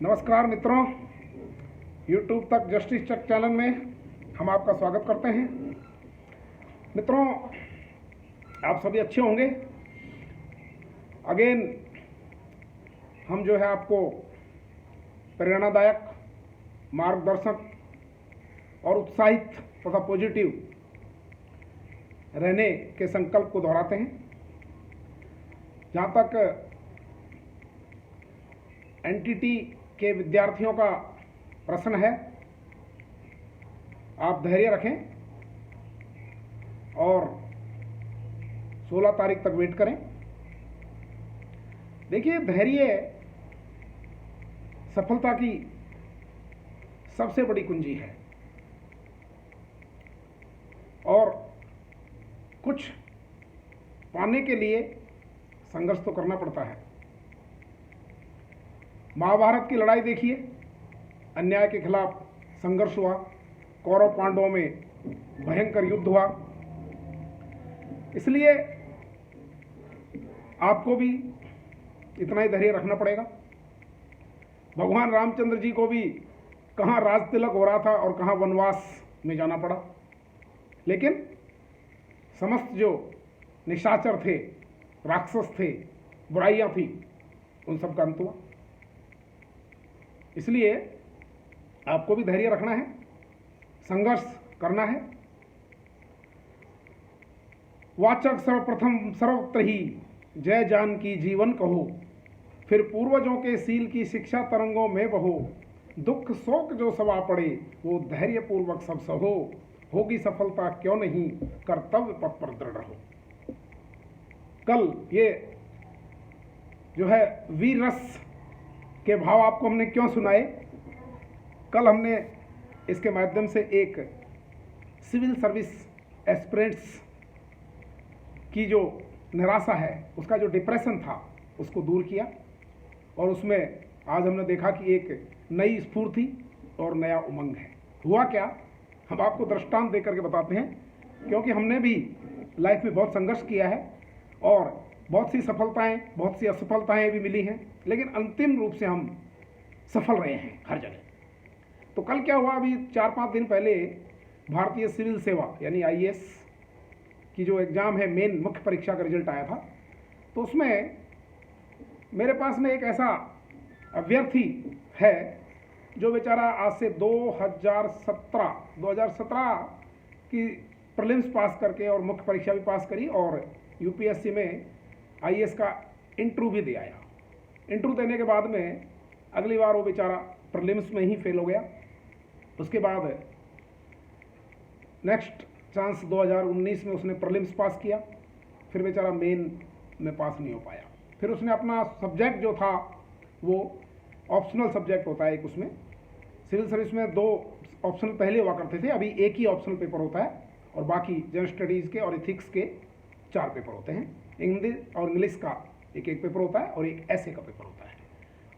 नमस्कार मित्रों, YouTube तक जस्टिस चक चैनल में हम आपका स्वागत करते हैं। मित्रों, आप सभी अच्छे होंगे। अगेन हम जो है आपको प्रेरणादायक, मार्गदर्शक और उत्साहित तथा पॉजिटिव रहने के संकल्प को दोहराते हैं। जहाँ तक एनटीटी के विद्यार्थियों का प्रश्न है, आप धैर्य रखें और 16 तारीख तक वेट करें। देखिए, धैर्य सफलता की सबसे बड़ी कुंजी है और कुछ पाने के लिए संघर्ष तो करना पड़ता है। महाभारत की लड़ाई देखिए, अन्याय के खिलाफ संघर्ष हुआ, कौरव पांडवों में भयंकर युद्ध हुआ। इसलिए आपको भी इतना ही धैर्य रखना पड़ेगा। भगवान रामचंद्र जी को भी कहाँ राज तिलक हो रहा था और कहाँ वनवास में जाना पड़ा, लेकिन समस्त जो निशाचर थे, राक्षस थे, बुराइयां थी, उन सब का अंत हुआ। इसलिए आपको भी धैर्य रखना है, संघर्ष करना है। वाचक सर्वप्रथम सर्वत्र ही जय जानकी जीवन कहो, फिर पूर्वजों के सील की शिक्षा तरंगों में बहो। दुख शोक जो सवा पड़े वो धैर्य पूर्वक सब सहो, होगी सफलता क्यों नहीं कर्तव्य पथ पर दृढ़ रहो। कल ये जो है वीर रस के भाव आपको हमने क्यों सुनाए? कल हमने इसके माध्यम से एक सिविल सर्विस एस्पिरेंट्स की जो निराशा है, उसका जो डिप्रेशन था, उसको दूर किया और उसमें आज हमने देखा कि एक नई स्फूर्ति और नया उमंग है। हुआ क्या, हम आपको दृष्टांत देकर के बताते हैं, क्योंकि हमने भी लाइफ में बहुत संघर्ष किया है और बहुत सी सफलताएं, बहुत सी असफलताएं भी मिली हैं, लेकिन अंतिम रूप से हम सफल रहे हैं हर जगह। तो कल क्या हुआ, अभी 4-5 दिन पहले भारतीय सिविल सेवा यानी आईएएस की जो एग्ज़ाम है, मेन मुख्य परीक्षा का रिजल्ट आया था। तो उसमें मेरे पास में एक ऐसा अभ्यर्थी है जो बेचारा आज से 2017 की प्रीलिम्स पास करके और मुख्य परीक्षा भी पास करी और यूपीएससी में आईएएस का इंटरव्यू भी दे आया। इंटरव्यू देने के बाद में अगली बार वो बेचारा प्रीलिम्स में ही फेल हो गया। उसके बाद नेक्स्ट चांस 2019 में उसने प्रीलिम्स पास किया, फिर बेचारा मेन में पास नहीं हो पाया। फिर उसने अपना सब्जेक्ट जो था वो ऑप्शनल सब्जेक्ट होता है एक, उसमें सिविल सर्विस में 2 ऑप्शनल पहले हुआ करते थे, अभी एक ही ऑप्शनल पेपर होता है और बाकी जनरल स्टडीज़ के और एथिक्स के 4 पेपर होते हैं। हिंदी और इंग्लिश का एक पेपर होता है और एक ऐसे का पेपर होता है।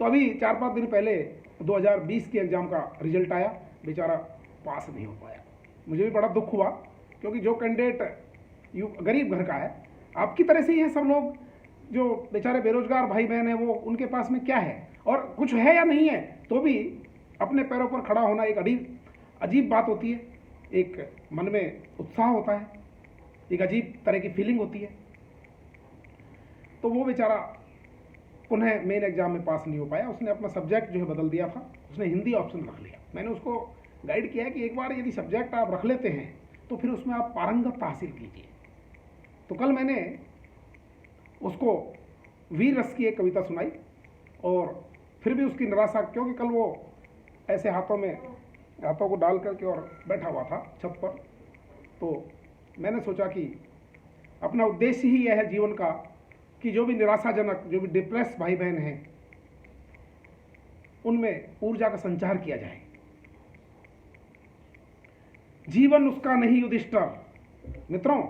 तो अभी 4-5 दिन पहले 2020 के एग्ज़ाम का रिजल्ट आया, बेचारा पास नहीं हो पाया। मुझे भी बड़ा दुख हुआ, क्योंकि जो कैंडिडेट गरीब घर का है, आपकी तरह से ही है सब लोग, जो बेचारे बेरोजगार भाई बहन हैं, वो उनके पास में क्या है और कुछ है या नहीं है, तो भी अपने पैरों पर खड़ा होना एक अजीब बात होती है। एक मन में उत्साह होता है, एक अजीब तरह की फीलिंग होती है। तो वो बेचारा पुनः मेन एग्जाम में पास नहीं हो पाया। उसने अपना सब्जेक्ट जो है बदल दिया था, उसने हिंदी ऑप्शन रख लिया। मैंने उसको गाइड किया है कि एक बार यदि सब्जेक्ट आप रख लेते हैं तो फिर उसमें आप पारंगत हासिल कीजिए। तो कल मैंने उसको वीर रस की एक कविता सुनाई और फिर भी उसकी निराशा, क्योंकि कल वो ऐसे हाथों को डाल करके और बैठा हुआ था छत पर। तो मैंने सोचा कि अपना उद्देश्य ही यह है जीवन का कि जो भी निराशाजनक, जो भी डिप्रेस भाई बहन हैं, उनमें ऊर्जा का संचार किया जाए। जीवन उसका नहीं युधिष्ठिर, मित्रों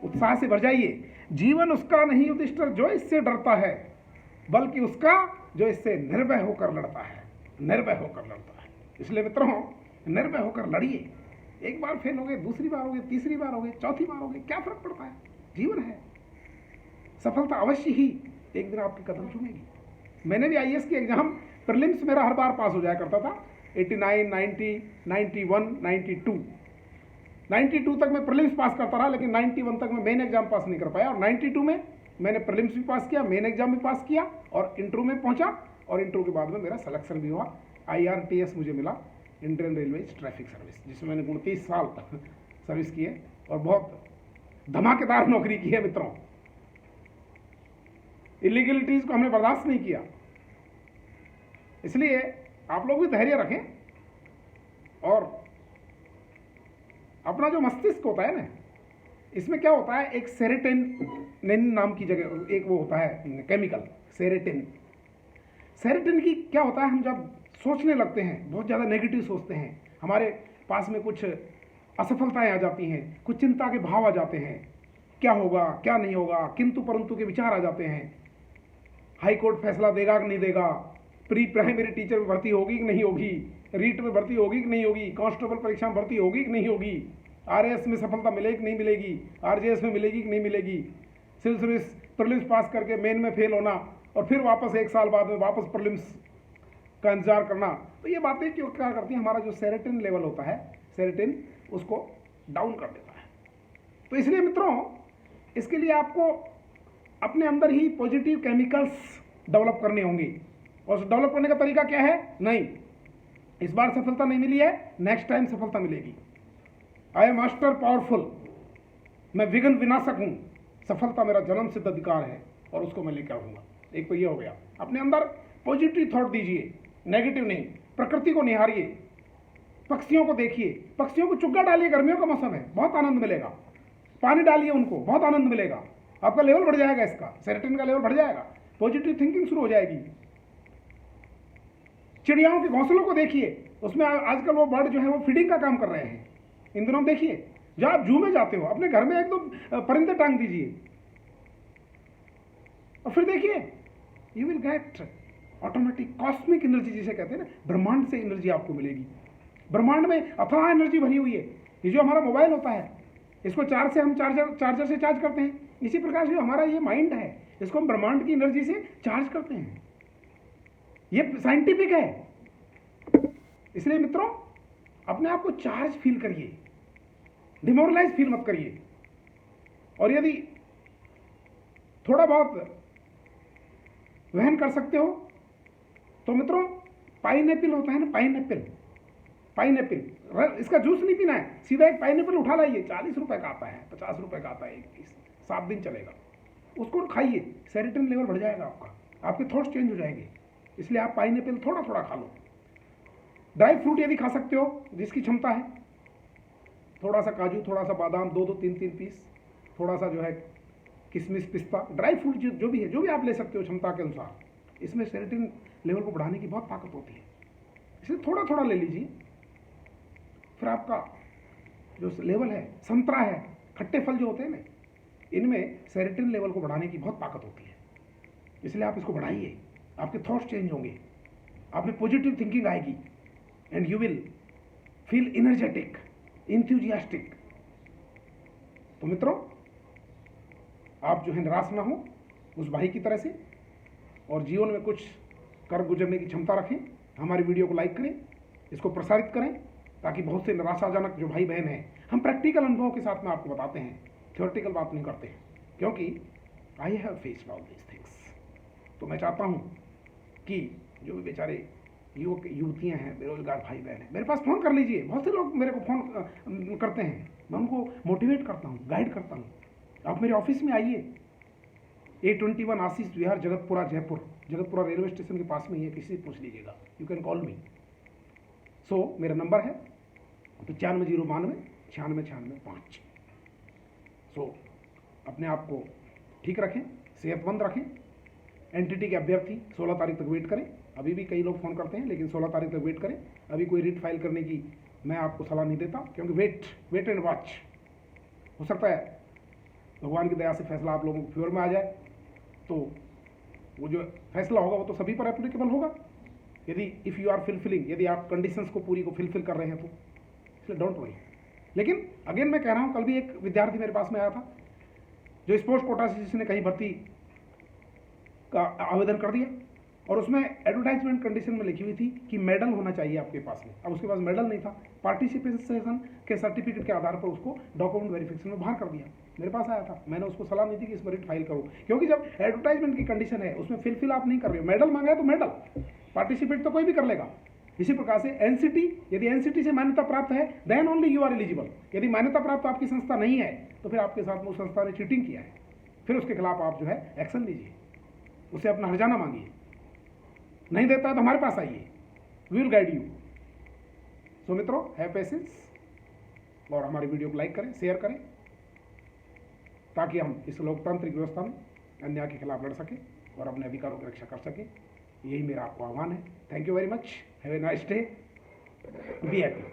उत्साह से भर जाइए। जीवन उसका नहीं युधिष्ठिर जो इससे डरता है, बल्कि उसका जो इससे निर्भय होकर लड़ता है, निर्भय होकर लड़ता है। इसलिए मित्रों, निर्भय होकर लड़िए। एक बार फेल हो गए, दूसरी बार हो गए, तीसरी बार हो गए, चौथी बार हो गए, क्या फर्क पड़ता है, जीवन है। सफलता अवश्य ही एक दिन आपके कदम चूमेगी। मैंने भी आईएएस की एग्जाम प्रीलिम्स मेरा हर बार पास हो जाया करता था, 89, 90, 91, 92, 92 तक मैं प्रीलिम्स पास करता रहा, लेकिन 91 तक मैं मेन एग्जाम पास नहीं कर पाया। और 92 में मैंने प्रीलिम्स भी पास किया, मेन एग्जाम भी पास किया और इंटरव्यू में पहुंचा, और इंटरव्यू के बाद में मेरा सिलेक्शन भी हुआ। IRTS मुझे मिला, इंडियन रेलवे ट्रैफिक सर्विस, जिसमें मैंने 29 साल सर्विस की है और बहुत धमाकेदार नौकरी की है मित्रों। इलीगलिटीज को हमने बर्दाश्त नहीं किया। इसलिए आप लोग भी धैर्य रखें। और अपना जो मस्तिष्क होता है ना, इसमें क्या होता है, एक सेरोटोनिन नाम की जगह एक वो होता है केमिकल, सेरोटोनिन। सेरोटोनिन की क्या होता है, हम जब सोचने लगते हैं, बहुत ज़्यादा नेगेटिव सोचते हैं, हमारे पास में कुछ असफलताएं आ जाती हैं, कुछ चिंता के भाव आ जाते हैं, क्या होगा क्या नहीं होगा, किंतु परंतु के विचार आ जाते हैं, हाई कोर्ट फैसला देगा कि नहीं देगा, प्री प्राइमरी टीचर में भर्ती होगी कि नहीं होगी, रीट में भर्ती होगी कि नहीं होगी, कांस्टेबल परीक्षा में भर्ती होगी कि नहीं होगी, RAS में सफलता मिलेगी कि नहीं मिलेगी, RJS में मिलेगी कि नहीं मिलेगी, सिविल सर्विस प्रीलिम्स पास करके मेन में फेल होना और फिर वापस 1 साल बाद में वापस प्रीलिम्स का इंतजार करना। तो ये बातें क्यों क्या करती हैं, हमारा जो सेरोटोनिन लेवल होता है, सेरोटोनिन उसको डाउन कर देता है। तो इसलिए मित्रों, इसके लिए आपको अपने अंदर ही पॉजिटिव केमिकल्स डेवलप करने होंगे। और डेवलप करने का तरीका क्या है, नहीं इस बार सफलता नहीं मिली है, नेक्स्ट टाइम सफलता मिलेगी। आई एम मास्टर पावरफुल, मैं विघ्न विनाशक हूं, सफलता मेरा जन्म सिद्ध अधिकार है और उसको मैं लेकर आऊंगा। एक तो ये हो गया, अपने अंदर पॉजिटिव थॉट दीजिए, नेगेटिव नहीं। प्रकृति को निहारिए, पक्षियों को देखिए, पक्षियों को चुग्गा डालिए, गर्मियों का मौसम है, बहुत आनंद मिलेगा। पानी डालिए उनको, बहुत आनंद मिलेगा, आपका लेवल बढ़ जाएगा, इसका सेरोटोनिन का लेवल बढ़ जाएगा, पॉजिटिव थिंकिंग शुरू हो जाएगी। चिड़ियाओं के घोंसलों को देखिए, उसमें आजकल वो बर्ड जो है वो फीडिंग का काम कर रहे हैं। इन दिनों देखिए, जब आप जू में जाते हो, अपने घर में एक दो परिंदे टांग दीजिए और फिर देखिए, you will get automatic cosmic energy, जिसे कहते हैं ना, ब्रह्मांड से एनर्जी आपको मिलेगी। ब्रह्मांड में अथाह एनर्जी भरी हुई है। ये जो हमारा मोबाइल होता है, इसको चार्ज से हम चार्जर से चार्ज करते हैं, इसी प्रकार से हमारा ये माइंड है, इसको हम ब्रह्मांड की एनर्जी से चार्ज करते हैं। ये साइंटिफिक है। इसलिए मित्रों, अपने आप को चार्ज फील करिए, डिमोरलाइज फील मत करिए। और यदि थोड़ा बहुत वहन कर सकते हो तो मित्रों, पाइनएप्पल होता है ना, पाइनएप्पल, इसका जूस नहीं पीना है, सीधा एक पाइनएप्पल उठा लाइए, 40 रुपए का आता है, 50 रुपए का आता है, 7 दिन चलेगा, उसको खाइए, सेरोटोनिन लेवल बढ़ जाएगा आपका, आपके थॉट्स चेंज हो जाएंगे। इसलिए आप पाइनएप्पल थोड़ा थोड़ा खा लो। ड्राई फ्रूट यदि खा सकते हो, जिसकी क्षमता है, थोड़ा सा काजू, थोड़ा सा बादाम, 2-2, 3-3 पीस, थोड़ा सा जो है किशमिश, पिस्ता, ड्राई फ्रूट जो भी है, जो भी आप ले सकते हो क्षमता के अनुसार, इसमें सेरोटोनिन लेवल को बढ़ाने की बहुत ताकत होती है। इसलिए थोड़ा थोड़ा ले लीजिए। फिर आपका जो लेवल है, संतरा है, खट्टे फल जो होते हैं ना, इनमें सेरोटोनिन लेवल को बढ़ाने की बहुत ताकत होती है। इसलिए आप इसको बढ़ाइए, आपके थॉट्स चेंज होंगे, आप में पॉजिटिव थिंकिंग आएगी and you will feel energetic, enthusiastic. तो मित्रों, आप जो है निराश ना हो उस भाई की तरह से, और जीवन में कुछ कर गुजरने की क्षमता रखें। हमारी वीडियो को लाइक करें, इसको प्रसारित करें, ताकि बहुत से निराशाजनक जो भाई बहन हैं, हम प्रैक्टिकल अनुभव के साथ में आपको बताते हैं, थ्योरेटिकल बात नहीं करते हैं, क्योंकि I have faced all these things. तो मैं चाहता हूँ कि जो भी बेचारे युवक युवतियाँ हैं, बेरोजगार भाई बहन हैं, मेरे पास फ़ोन कर लीजिए। बहुत से लोग मेरे को फ़ोन करते हैं, मैं उनको मोटिवेट करता हूँ, गाइड करता हूँ। आप मेरे ऑफिस में आइए, A21 आशीष विहार, जगतपुरा, जयपुर, जगतपुरा रेलवे स्टेशन के पास में ही है, किसी से पूछ लीजिएगा, यू कैन कॉल मी। सो मेरा नंबर है 95 092 96 96 5। सो अपने आप को ठीक रखें, सेहतमंद रखें। एनटीटी के अभ्यर्थी 16 तारीख तक वेट करें। अभी भी कई लोग फ़ोन करते हैं, लेकिन 16 तारीख तक वेट करें। अभी कोई रिट फाइल करने की मैं आपको सलाह नहीं देता, क्योंकि वेट एंड वॉच। हो सकता है भगवान की दया से फैसला आप लोगों के फेवर में आ जाए, तो वो जो फैसला होगा वो तो सभी पर एप्लीकेबल होगा, यदि इफ़ यू आर फिलफिलिंग, यदि आप कंडीशंस को पूरी को फिलफिल कर रहे हैं तो। इसलिए डोंट वरी। लेकिन अगेन मैं कह रहा हूँ, कल भी एक विद्यार्थी मेरे पास में आया था, जो स्पोर्ट्स कोटा से जिसने कहीं भर्ती का आवेदन कर दिया, और उसमें एडवर्टाइजमेंट कंडीशन में लिखी हुई थी कि मेडल होना चाहिए आपके पास में। अब उसके पास मेडल नहीं था, पार्टिसिपेशन के सर्टिफिकेट के आधार पर उसको डॉक्यूमेंट वेरिफिकेशन में बाहर कर दिया। मेरे पास आया था, मैंने उसको सलाह दी थी कि इस पर फाइल करो, क्योंकि जब एडवर्टाइजमेंट की कंडीशन है उसमें फिल आप नहीं कर रहे हो। मेडल मांगा है तो मेडल, पार्टिसिपेट तो कोई भी कर लेगा। इसी प्रकार से एनसीटी, यदि एनसीटी से मान्यता प्राप्त है then only you are eligible. यदि मान्यता प्राप्त आपकी संस्था नहीं है तो फिर आपके साथ में उस संस्था ने चीटिंग किया है, फिर उसके खिलाफ आप जो है एक्शन लीजिए, उससे अपना हर्जाना मांगिए। नहीं देता है तो हमारे पास आइए, वी विल गाइड यू। सो मित्रों, हैव पेशेंस और हमारी वीडियो को लाइक करें, शेयर करें, ताकि हम इस लोकतांत्रिक व्यवस्था में अन्याय के खिलाफ लड़ सकें और अपने अधिकारों की रक्षा कर सकें। यही मेरा आपको आह्वान है। Thank you very much, have a nice day, be happy.